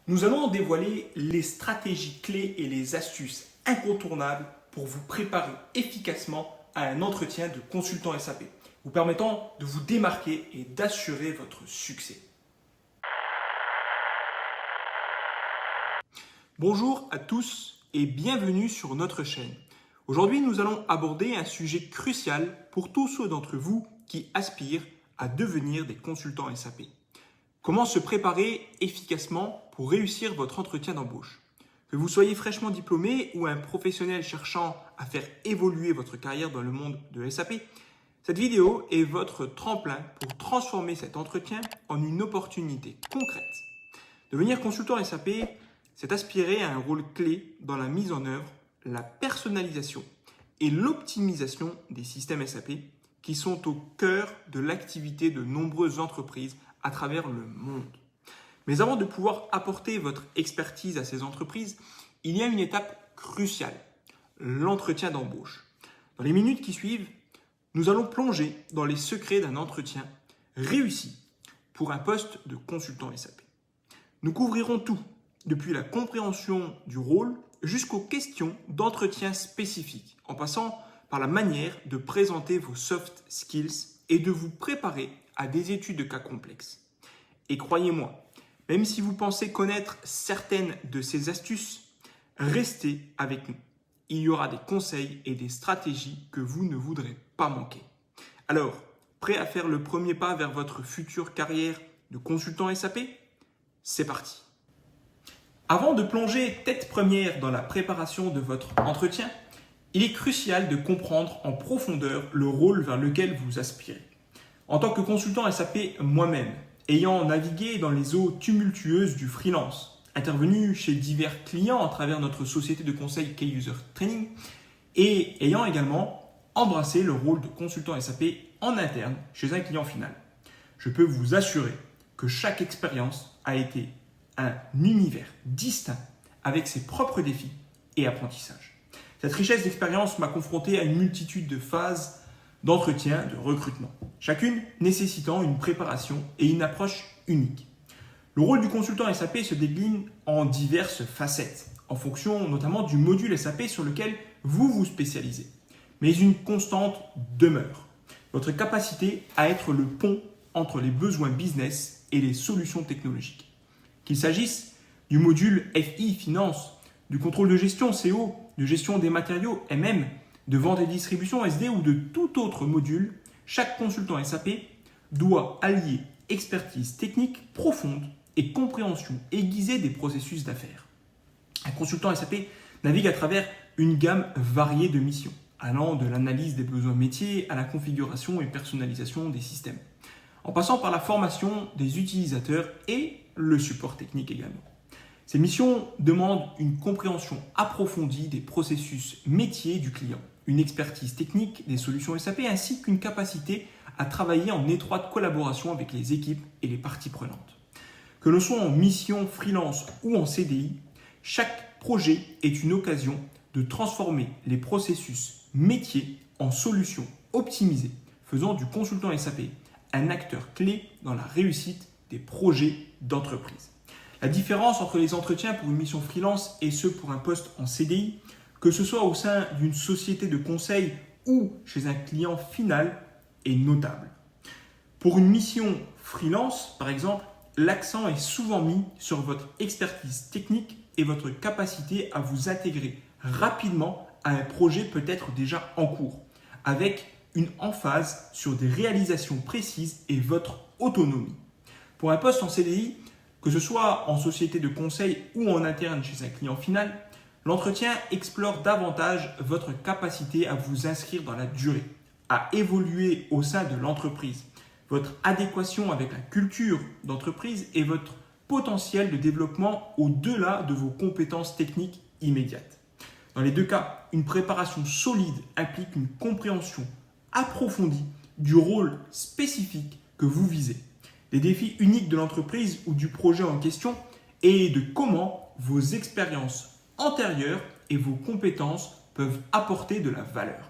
Nous allons dévoiler les stratégies clés et les astuces incontournables pour vous préparer efficacement à un entretien de consultant SAP, vous permettant de vous démarquer et d'assurer votre succès. Bonjour à tous et bienvenue sur notre chaîne. Aujourd'hui, nous allons aborder un sujet crucial pour tous ceux d'entre vous qui aspirent à devenir des consultants SAP. Comment se préparer efficacement pour réussir votre entretien d'embauche? Que vous soyez fraîchement diplômé ou un professionnel cherchant à faire évoluer votre carrière dans le monde de SAP, cette vidéo est votre tremplin pour transformer cet entretien en une opportunité concrète. Devenir consultant SAP, c'est aspirer à un rôle clé dans la mise en œuvre, la personnalisation et l'optimisation des systèmes SAP qui sont au cœur de l'activité de nombreuses entreprises à travers le monde. Mais avant de pouvoir apporter votre expertise à ces entreprises, il y a une étape cruciale, l'entretien d'embauche. Dans les minutes qui suivent, nous allons plonger dans les secrets d'un entretien réussi pour un poste de consultant SAP. Nous couvrirons tout, depuis la compréhension du rôle jusqu'aux questions d'entretien spécifiques, en passant par la manière de présenter vos soft skills et de vous préparer à des études de cas complexes. Et croyez-moi, même si vous pensez connaître certaines de ces astuces, restez avec nous. Il y aura des conseils et des stratégies que vous ne voudrez pas manquer. Alors, prêt à faire le premier pas vers votre future carrière de consultant SAP? C'est parti! Avant de plonger tête première dans la préparation de votre entretien, il est crucial de comprendre en profondeur le rôle vers lequel vous aspirez. En tant que consultant SAP moi-même, ayant navigué dans les eaux tumultueuses du freelance, intervenu chez divers clients à travers notre société de conseil Key User Training et ayant également embrassé le rôle de consultant SAP en interne chez un client final, je peux vous assurer que chaque expérience a été un univers distinct avec ses propres défis et apprentissages. Cette richesse d'expérience m'a confronté à une multitude de phases d'entretien, de recrutement, chacune nécessitant une préparation et une approche unique. Le rôle du consultant SAP se décline en diverses facettes, en fonction notamment du module SAP sur lequel vous vous spécialisez. Mais une constante demeure, votre capacité à être le pont entre les besoins business et les solutions technologiques. Qu'il s'agisse du module FI, Finance, du contrôle de gestion, CO, de gestion des matériaux, MM, de vente et distribution, SD ou de tout autre module, chaque consultant SAP doit allier expertise technique profonde et compréhension aiguisée des processus d'affaires. Un consultant SAP navigue à travers une gamme variée de missions, allant de l'analyse des besoins métiers à la configuration et personnalisation des systèmes, en passant par la formation des utilisateurs et le support technique également. Ces missions demandent une compréhension approfondie des processus métiers du client, une expertise technique des solutions SAP ainsi qu'une capacité à travailler en étroite collaboration avec les équipes et les parties prenantes. Que l'on soit en mission freelance ou en CDI, chaque projet est une occasion de transformer les processus métiers en solutions optimisées, faisant du consultant SAP un acteur clé dans la réussite des projets d'entreprise. La différence entre les entretiens pour une mission freelance et ceux pour un poste en CDI, que ce soit au sein d'une société de conseil ou chez un client final, est notable. Pour une mission freelance, par exemple, l'accent est souvent mis sur votre expertise technique et votre capacité à vous intégrer rapidement à un projet peut-être déjà en cours, avec une emphase sur des réalisations précises et votre autonomie. Pour un poste en CDI, que ce soit en société de conseil ou en interne chez un client final, l'entretien explore davantage votre capacité à vous inscrire dans la durée, à évoluer au sein de l'entreprise, votre adéquation avec la culture d'entreprise et votre potentiel de développement au-delà de vos compétences techniques immédiates. Dans les deux cas, une préparation solide implique une compréhension approfondie du rôle spécifique que vous visez, des défis uniques de l'entreprise ou du projet en question et de comment vos expériences antérieures et vos compétences peuvent apporter de la valeur.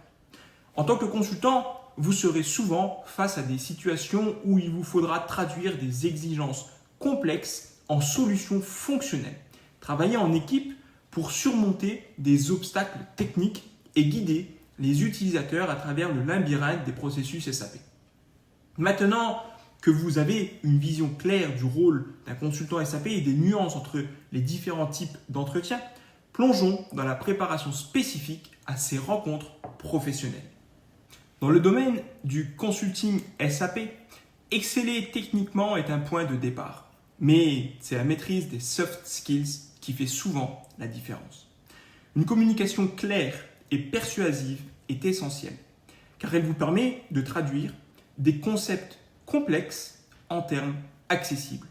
En tant que consultant, vous serez souvent face à des situations où il vous faudra traduire des exigences complexes en solutions fonctionnelles. Travailler en équipe pour surmonter des obstacles techniques et guider les utilisateurs à travers le labyrinthe des processus SAP. Maintenant que vous avez une vision claire du rôle d'un consultant SAP et des nuances entre les différents types d'entretiens, plongeons dans la préparation spécifique à ces rencontres professionnelles. Dans le domaine du consulting SAP, exceller techniquement est un point de départ, mais c'est la maîtrise des soft skills qui fait souvent la différence. Une communication claire et persuasive est essentielle, car elle vous permet de traduire des concepts complexes en termes accessibles,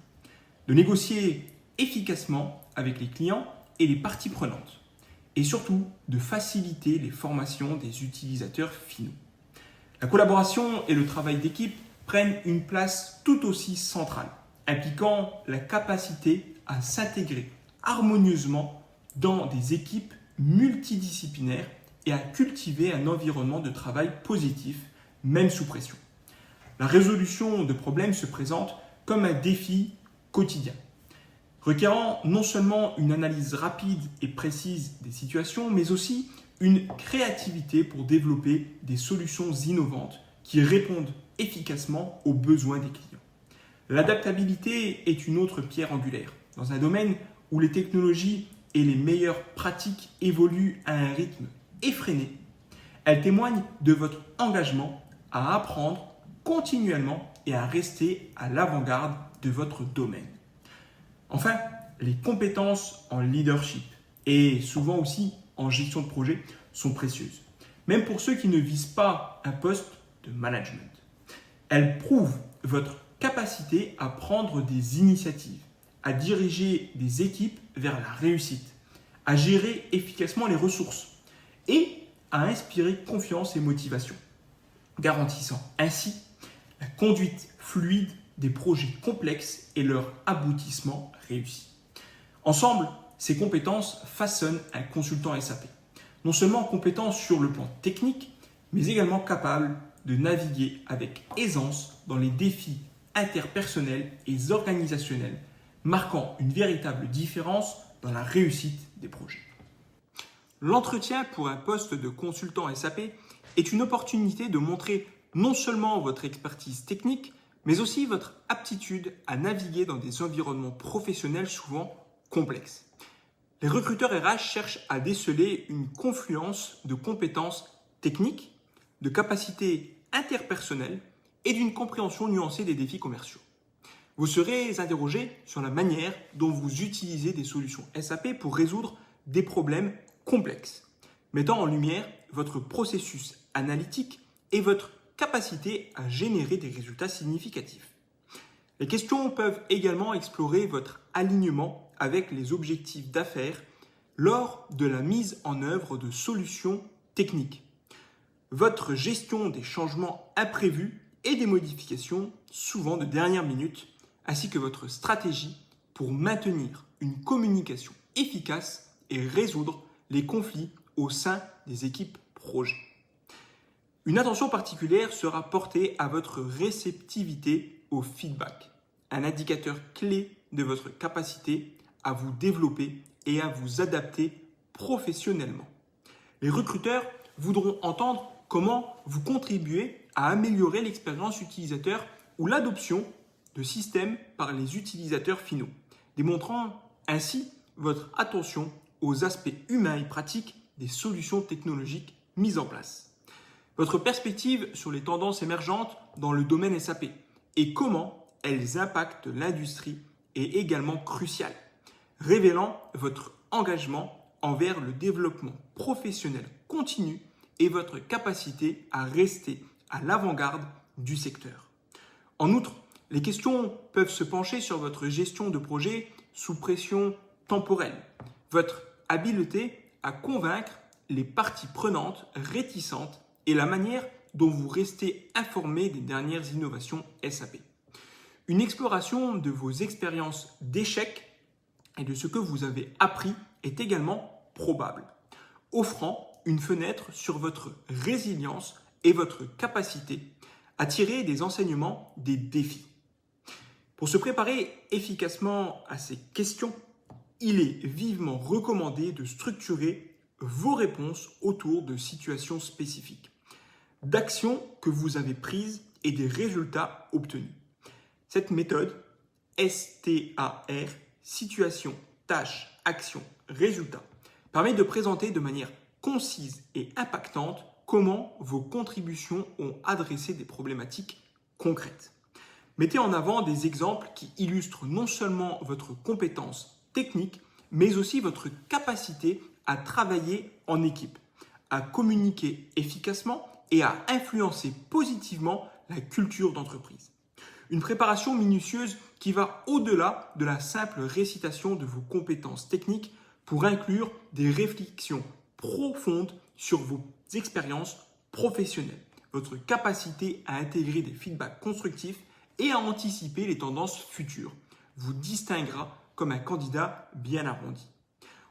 de négocier efficacement avec les clients et les parties prenantes, et surtout de faciliter les formations des utilisateurs finaux. La collaboration et le travail d'équipe prennent une place tout aussi centrale, impliquant la capacité à s'intégrer harmonieusement dans des équipes multidisciplinaires et à cultiver un environnement de travail positif, même sous pression. La résolution de problèmes se présente comme un défi quotidien, requérant non seulement une analyse rapide et précise des situations, mais aussi une créativité pour développer des solutions innovantes qui répondent efficacement aux besoins des clients. L'adaptabilité est une autre pierre angulaire. Dans un domaine où les technologies et les meilleures pratiques évoluent à un rythme effréné, elle témoigne de votre engagement à apprendre continuellement et à rester à l'avant-garde de votre domaine. Enfin, les compétences en leadership et souvent aussi en gestion de projet sont précieuses, même pour ceux qui ne visent pas un poste de management. Elles prouvent votre capacité à prendre des initiatives, à diriger des équipes vers la réussite, à gérer efficacement les ressources et à inspirer confiance et motivation, garantissant ainsi la conduite fluide des projets complexes et leur aboutissement réussi. Ensemble, ces compétences façonnent un consultant SAP, non seulement compétent sur le plan technique, mais également capable de naviguer avec aisance dans les défis interpersonnels et organisationnels, marquant une véritable différence dans la réussite des projets. L'entretien pour un poste de consultant SAP est une opportunité de montrer non seulement votre expertise technique, mais aussi votre aptitude à naviguer dans des environnements professionnels souvent complexes. Les recruteurs RH cherchent à déceler une confluence de compétences techniques, de capacités interpersonnelles et d'une compréhension nuancée des défis commerciaux. Vous serez interrogé sur la manière dont vous utilisez des solutions SAP pour résoudre des problèmes complexes, mettant en lumière votre processus analytique et votre capacité à générer des résultats significatifs. Les questions peuvent également explorer votre alignement avec les objectifs d'affaires lors de la mise en œuvre de solutions techniques, votre gestion des changements imprévus et des modifications, souvent de dernière minute, ainsi que votre stratégie pour maintenir une communication efficace et résoudre les conflits au sein des équipes projet. Une attention particulière sera portée à votre réceptivité au feedback, un indicateur clé de votre capacité à vous développer et à vous adapter professionnellement. Les recruteurs voudront entendre comment vous contribuez à améliorer l'expérience utilisateur ou l'adoption de systèmes par les utilisateurs finaux, démontrant ainsi votre attention aux aspects humains et pratiques des solutions technologiques mises en place. Votre perspective sur les tendances émergentes dans le domaine SAP et comment elles impactent l'industrie est également cruciale, révélant votre engagement envers le développement professionnel continu et votre capacité à rester à l'avant-garde du secteur. En outre, les questions peuvent se pencher sur votre gestion de projet sous pression temporelle, votre habileté à convaincre les parties prenantes réticentes et la manière dont vous restez informé des dernières innovations SAP. Une exploration de vos expériences d'échecs et de ce que vous avez appris est également probable, offrant une fenêtre sur votre résilience et votre capacité à tirer des enseignements des défis. Pour se préparer efficacement à ces questions, il est vivement recommandé de structurer vos réponses autour de situations spécifiques, d'actions que vous avez prises et des résultats obtenus. Cette méthode, STAR, situation, tâche, action, résultat, permet de présenter de manière concise et impactante comment vos contributions ont adressé des problématiques concrètes. Mettez en avant des exemples qui illustrent non seulement votre compétence technique, mais aussi votre capacité à travailler en équipe, à communiquer efficacement et à influencer positivement la culture d'entreprise. Une préparation minutieuse qui va au-delà de la simple récitation de vos compétences techniques pour inclure des réflexions profondes sur vos expériences professionnelles, votre capacité à intégrer des feedbacks constructifs et à anticiper les tendances futures vous distinguera comme un candidat bien arrondi.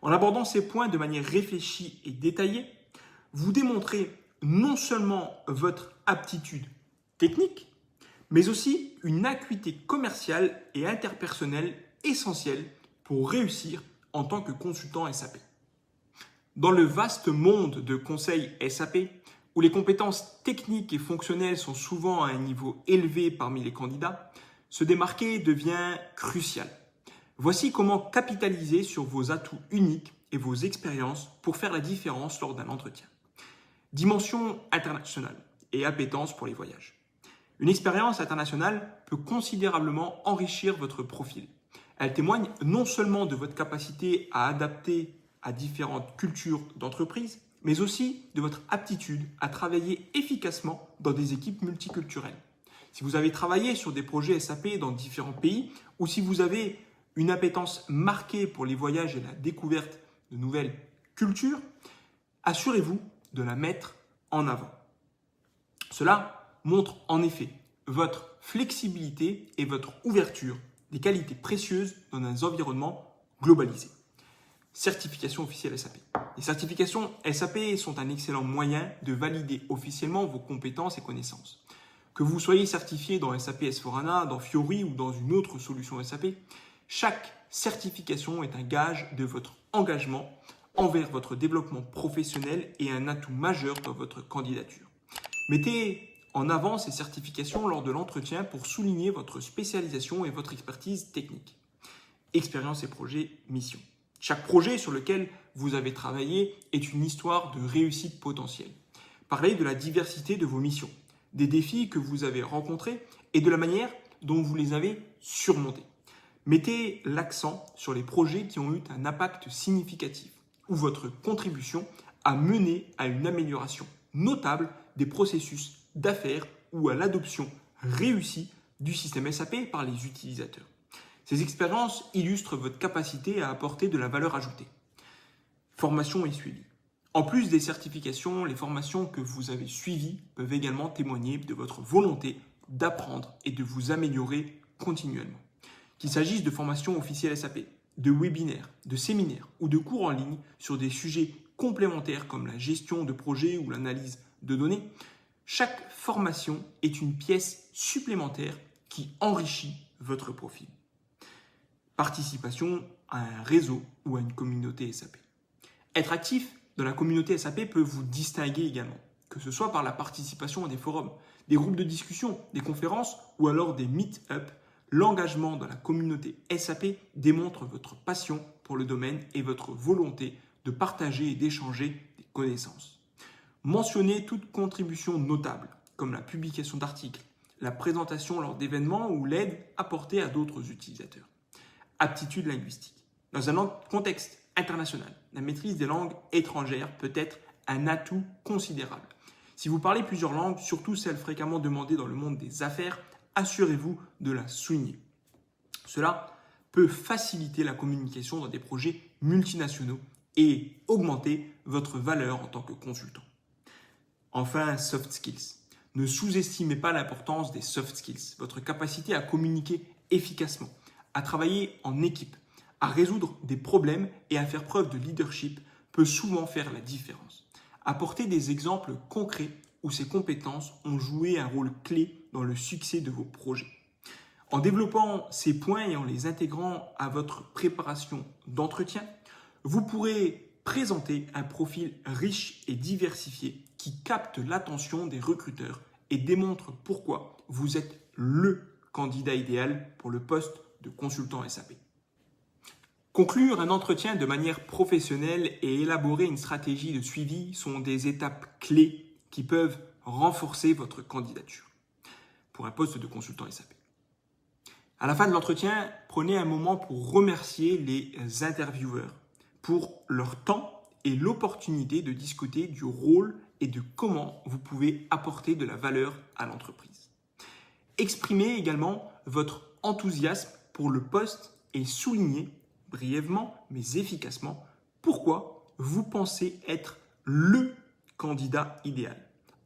En abordant ces points de manière réfléchie et détaillée, vous démontrez non seulement votre aptitude technique, mais aussi une acuité commerciale et interpersonnelle essentielle pour réussir en tant que consultant SAP. Dans le vaste monde de conseils SAP, où les compétences techniques et fonctionnelles sont souvent à un niveau élevé parmi les candidats, se démarquer devient crucial. Voici comment capitaliser sur vos atouts uniques et vos expériences pour faire la différence lors d'un entretien. Dimension internationale et appétence pour les voyages. Une expérience internationale peut considérablement enrichir votre profil. Elle témoigne non seulement de votre capacité à adapter à différentes cultures d'entreprise, mais aussi de votre aptitude à travailler efficacement dans des équipes multiculturelles. Si vous avez travaillé sur des projets SAP dans différents pays ou si vous avez une appétence marquée pour les voyages et la découverte de nouvelles cultures, assurez-vous de la mettre en avant. Cela montre en effet votre flexibilité et votre ouverture, des qualités précieuses dans un environnement globalisé. Certification officielle SAP. Les certifications SAP sont un excellent moyen de valider officiellement vos compétences et connaissances. Que vous soyez certifié dans SAP S/4HANA, dans Fiori ou dans une autre solution SAP, chaque certification est un gage de votre engagement envers votre développement professionnel et un atout majeur dans votre candidature. Mettez en avant ces certifications lors de l'entretien pour souligner votre spécialisation et votre expertise technique. Expérience et projet, mission. Chaque projet sur lequel vous avez travaillé est une histoire de réussite potentielle. Parlez de la diversité de vos missions, des défis que vous avez rencontrés et de la manière dont vous les avez surmontés. Mettez l'accent sur les projets qui ont eu un impact significatif, où votre contribution a mené à une amélioration notable des processus d'affaires ou à l'adoption réussie du système SAP par les utilisateurs. Ces expériences illustrent votre capacité à apporter de la valeur ajoutée. Formation et suivi. En plus des certifications, les formations que vous avez suivies peuvent également témoigner de votre volonté d'apprendre et de vous améliorer continuellement. Qu'il s'agisse de formations officielles SAP, de webinaires, de séminaires ou de cours en ligne sur des sujets complémentaires comme la gestion de projets ou l'analyse de données, chaque formation est une pièce supplémentaire qui enrichit votre profil. Participation à un réseau ou à une communauté SAP. Être actif dans la communauté SAP peut vous distinguer également, que ce soit par la participation à des forums, des groupes de discussion, des conférences ou alors des meet-up. L'engagement dans la communauté SAP démontre votre passion pour le domaine et votre volonté de partager et d'échanger des connaissances. Mentionnez toute contribution notable, comme la publication d'articles, la présentation lors d'événements ou l'aide apportée à d'autres utilisateurs. Aptitude linguistique. Dans un contexte international, la maîtrise des langues étrangères peut être un atout considérable. Si vous parlez plusieurs langues, surtout celles fréquemment demandées dans le monde des affaires, assurez-vous de la souligner. Cela peut faciliter la communication dans des projets multinationaux et augmenter votre valeur en tant que consultant. Enfin, soft skills. Ne sous-estimez pas l'importance des soft skills, votre capacité à communiquer efficacement, à travailler en équipe, à résoudre des problèmes et à faire preuve de leadership peut souvent faire la différence. Apportez des exemples concrets où ces compétences ont joué un rôle clé dans le succès de vos projets. En développant ces points et en les intégrant à votre préparation d'entretien, vous pourrez présenter un profil riche et diversifié qui capte l'attention des recruteurs et démontre pourquoi vous êtes le candidat idéal pour le poste de consultant SAP. Conclure un entretien de manière professionnelle et élaborer une stratégie de suivi sont des étapes clés qui peuvent renforcer votre candidature pour un poste de consultant SAP. À la fin de l'entretien, prenez un moment pour remercier les intervieweurs pour leur temps et l'opportunité de discuter du rôle et de comment vous pouvez apporter de la valeur à l'entreprise. Exprimez également votre enthousiasme pour le poste et soulignez brièvement mais efficacement pourquoi vous pensez être le candidat idéal,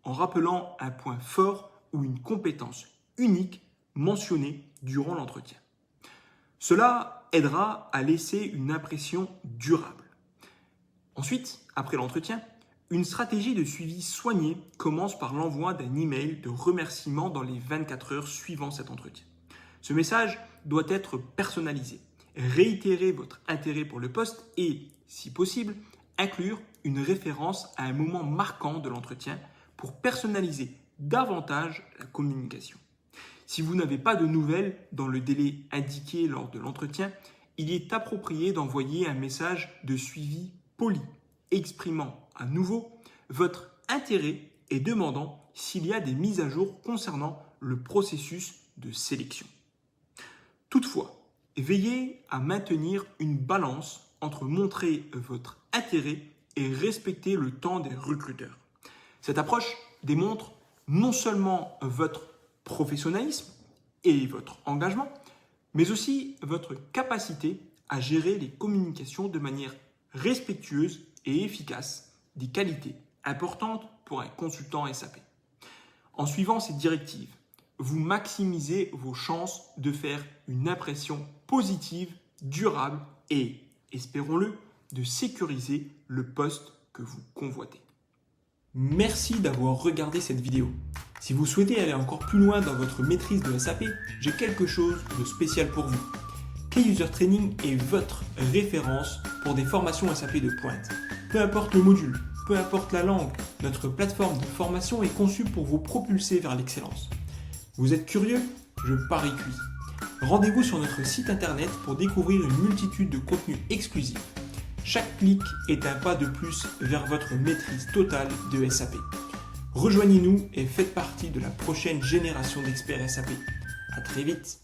en rappelant un point fort ou une compétence unique mentionnée durant l'entretien. Cela aidera à laisser une impression durable. Ensuite, après l'entretien, une stratégie de suivi soignée commence par l'envoi d'un email de remerciement dans les 24 heures suivant cet entretien. Ce message doit être personnalisé. Réitérez votre intérêt pour le poste et, si possible, inclure une référence à un moment marquant de l'entretien pour personnaliser davantage la communication. Si vous n'avez pas de nouvelles dans le délai indiqué lors de l'entretien, il est approprié d'envoyer un message de suivi poli, exprimant à nouveau votre intérêt et demandant s'il y a des mises à jour concernant le processus de sélection. Toutefois, veillez à maintenir une balance entre montrer votre intérêt et respecter le temps des recruteurs. Cette approche démontre non seulement votre professionnalisme et votre engagement, mais aussi votre capacité à gérer les communications de manière respectueuse et efficace, des qualités importantes pour un consultant SAP. En suivant ces directives, vous maximisez vos chances de faire une impression positive, durable et, espérons-le, de sécuriser le poste que vous convoitez. Merci d'avoir regardé cette vidéo. Si vous souhaitez aller encore plus loin dans votre maîtrise de SAP, j'ai quelque chose de spécial pour vous. Key-User Training est votre référence pour des formations SAP de pointe. Peu importe le module, peu importe la langue, notre plateforme de formation est conçue pour vous propulser vers l'excellence. Vous êtes curieux? Je parie cuit. Rendez-vous sur notre site internet pour découvrir une multitude de contenus exclusifs. Chaque clic est un pas de plus vers votre maîtrise totale de SAP. Rejoignez-nous et faites partie de la prochaine génération d'experts SAP. À très vite.